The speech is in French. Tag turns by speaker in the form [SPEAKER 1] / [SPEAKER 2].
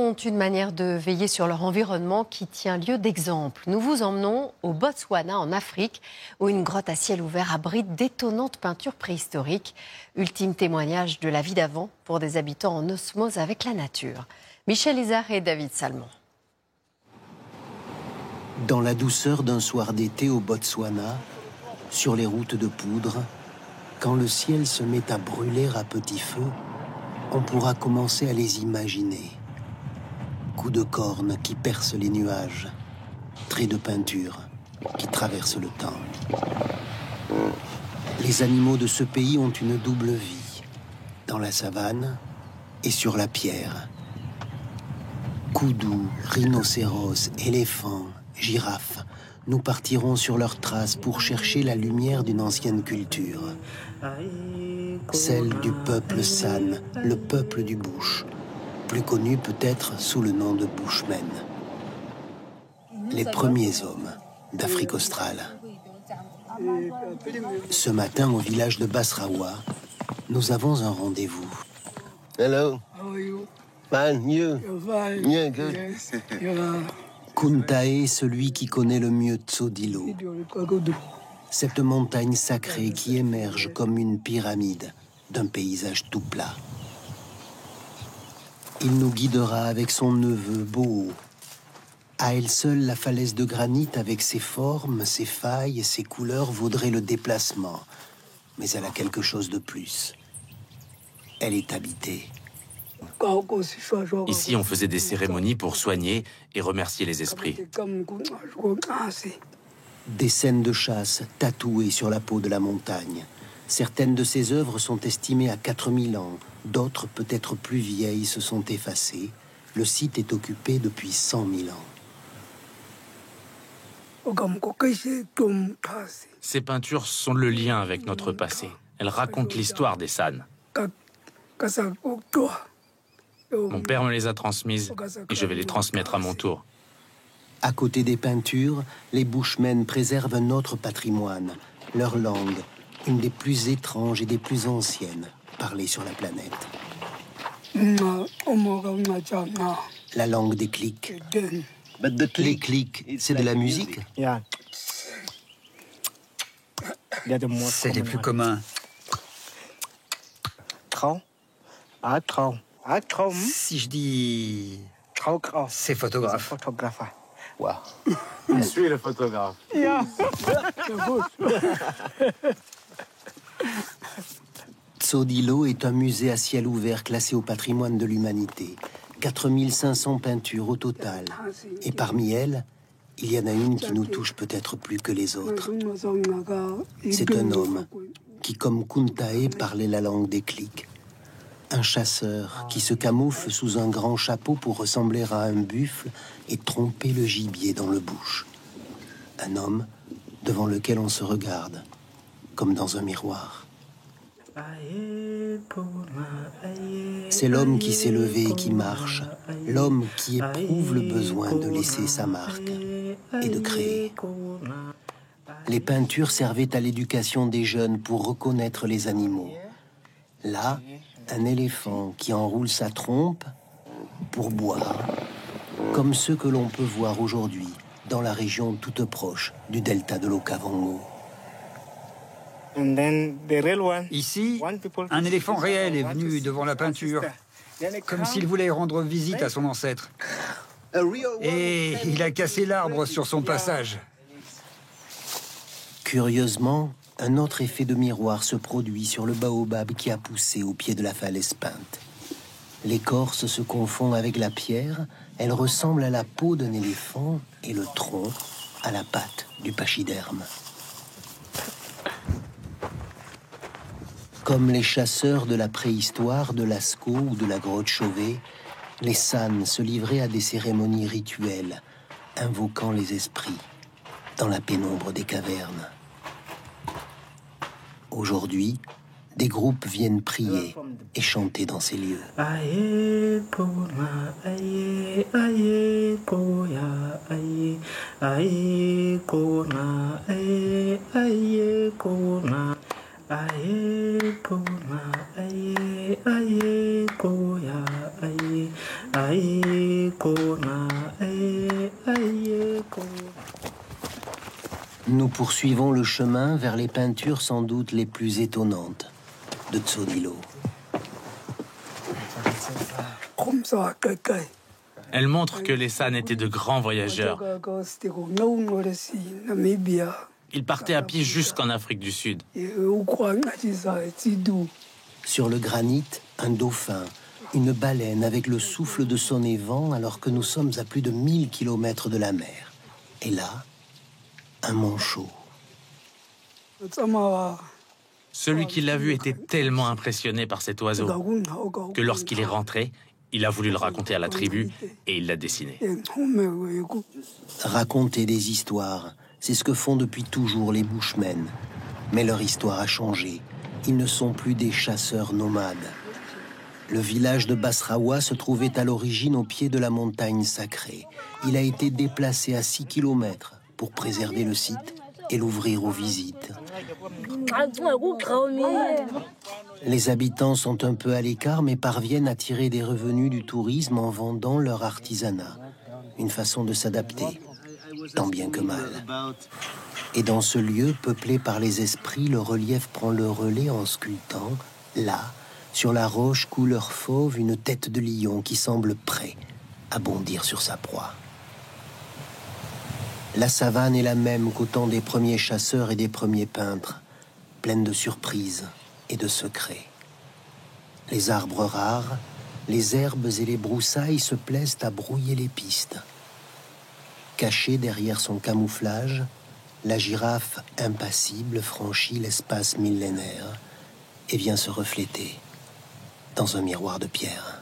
[SPEAKER 1] ont une manière de veiller sur leur environnement qui tient lieu d'exemple. Nous vous emmenons au Botswana, en Afrique, où une grotte à ciel ouvert abrite d'étonnantes peintures préhistoriques. Ultime témoignage de la vie d'avant pour des habitants en osmose avec la nature. Michel Izard et David Salmon.
[SPEAKER 2] Dans la douceur d'un soir d'été au Botswana, sur les routes de poudre, quand le ciel se met à brûler à petit feu, on pourra commencer à les imaginer. Coups de corne qui percent les nuages, traits de peinture qui traversent le temps. Les animaux de ce pays ont une double vie, dans la savane et sur la pierre. Koudous, rhinocéros, éléphants, girafes, nous partirons sur leurs traces pour chercher la lumière d'une ancienne culture. Celle du peuple San, le peuple du bush, plus connu peut-être sous le nom de Bushmen. Les premiers hommes d'Afrique australe. Ce matin, au village de Basrawa, nous avons un rendez-vous.
[SPEAKER 3] Hello. How are you? Fine, you?
[SPEAKER 2] You're fine.
[SPEAKER 3] Yeah, good.
[SPEAKER 2] Yes. Kuntae, celui qui connaît le mieux Tsodilo. Cette montagne sacrée qui émerge comme une pyramide d'un paysage tout plat. Il nous guidera avec son neveu Bo. À elle seule, la falaise de granit avec ses formes, ses failles et ses couleurs vaudrait le déplacement. Mais elle a quelque chose de plus. Elle est habitée.
[SPEAKER 4] Ici, on faisait des cérémonies pour soigner et remercier les esprits.
[SPEAKER 2] Des scènes de chasse tatouées sur la peau de la montagne. Certaines de ces œuvres sont estimées à 4000 ans. D'autres, peut-être plus vieilles, se sont effacées. Le site est occupé depuis 100 000 ans.
[SPEAKER 4] Ces peintures sont le lien avec notre passé. Elles racontent l'histoire des San. Mon père me les a transmises et je vais les transmettre à mon tour.
[SPEAKER 2] À côté des peintures, les Bushmen préservent un autre patrimoine, leur langue, une des plus étranges et des plus anciennes parlées sur la planète. La langue des clics. Les clics, c'est de la musique?
[SPEAKER 5] C'est les plus communs. Si je dis... c'est photographe.
[SPEAKER 3] Wow. Je suis le photographe.
[SPEAKER 2] Tsodilo est un musée à ciel ouvert classé au patrimoine de l'humanité. 4500 peintures au total. Et parmi elles, il y en a une qui nous touche peut-être plus que les autres. C'est un homme qui, comme Kuntae, parlait la langue des clics. Un chasseur qui se camoufle sous un grand chapeau pour ressembler à un buffle et tromper le gibier dans le bush. Un homme devant lequel on se regarde, comme dans un miroir. C'est l'homme qui s'est levé et qui marche, l'homme qui éprouve le besoin de laisser sa marque et de créer. Les peintures servaient à l'éducation des jeunes pour reconnaître les animaux. Là, un éléphant qui enroule sa trompe pour boire, comme ceux que l'on peut voir aujourd'hui dans la région toute proche du delta de l'Okavango.
[SPEAKER 5] Ici, un éléphant réel est venu devant la peinture, comme s'il voulait rendre visite à son ancêtre. Et il a cassé l'arbre sur son passage.
[SPEAKER 2] Curieusement, un autre effet de miroir se produit sur le baobab qui a poussé au pied de la falaise peinte. L'écorce se confond avec la pierre, elle ressemble à la peau d'un éléphant et le tronc à la patte du pachyderme. Comme les chasseurs de la préhistoire, de Lascaux ou de la grotte Chauvet, les San se livraient à des cérémonies rituelles, invoquant les esprits dans la pénombre des cavernes. Aujourd'hui, des groupes viennent prier et chanter dans ces lieux. Nous poursuivons le chemin vers les peintures sans doute les plus étonnantes de Tsodilo.
[SPEAKER 4] Elle montre que les San étaient de grands voyageurs. Ils partaient à pied jusqu'en Afrique du Sud.
[SPEAKER 2] Sur le granit, un dauphin, une baleine avec le souffle de son évent alors que nous sommes à plus de 1000 km de la mer. Et là, un manchot.
[SPEAKER 4] Celui qui l'a vu était tellement impressionné par cet oiseau que lorsqu'il est rentré, il a voulu le raconter à la tribu et il l'a dessiné.
[SPEAKER 2] Raconter des histoires, c'est ce que font depuis toujours les Bushmen. Mais leur histoire a changé. Ils ne sont plus des chasseurs nomades. Le village de Basrawa se trouvait à l'origine au pied de la montagne sacrée. Il a été déplacé à 6 km pour préserver le site et l'ouvrir aux visites. Les habitants sont un peu à l'écart mais parviennent à tirer des revenus du tourisme en vendant leur artisanat. Une façon de s'adapter, tant bien que mal. Et dans ce lieu peuplé par les esprits, le relief prend le relais en sculptant, là, sur la roche couleur fauve, une tête de lion qui semble prêt à bondir sur sa proie. La savane est la même qu'au temps des premiers chasseurs et des premiers peintres, pleine de surprises et de secrets. Les arbres rares, les herbes et les broussailles se plaisent à brouiller les pistes. Cachée derrière son camouflage, la girafe impassible franchit l'espace millénaire et vient se refléter dans un miroir de pierre.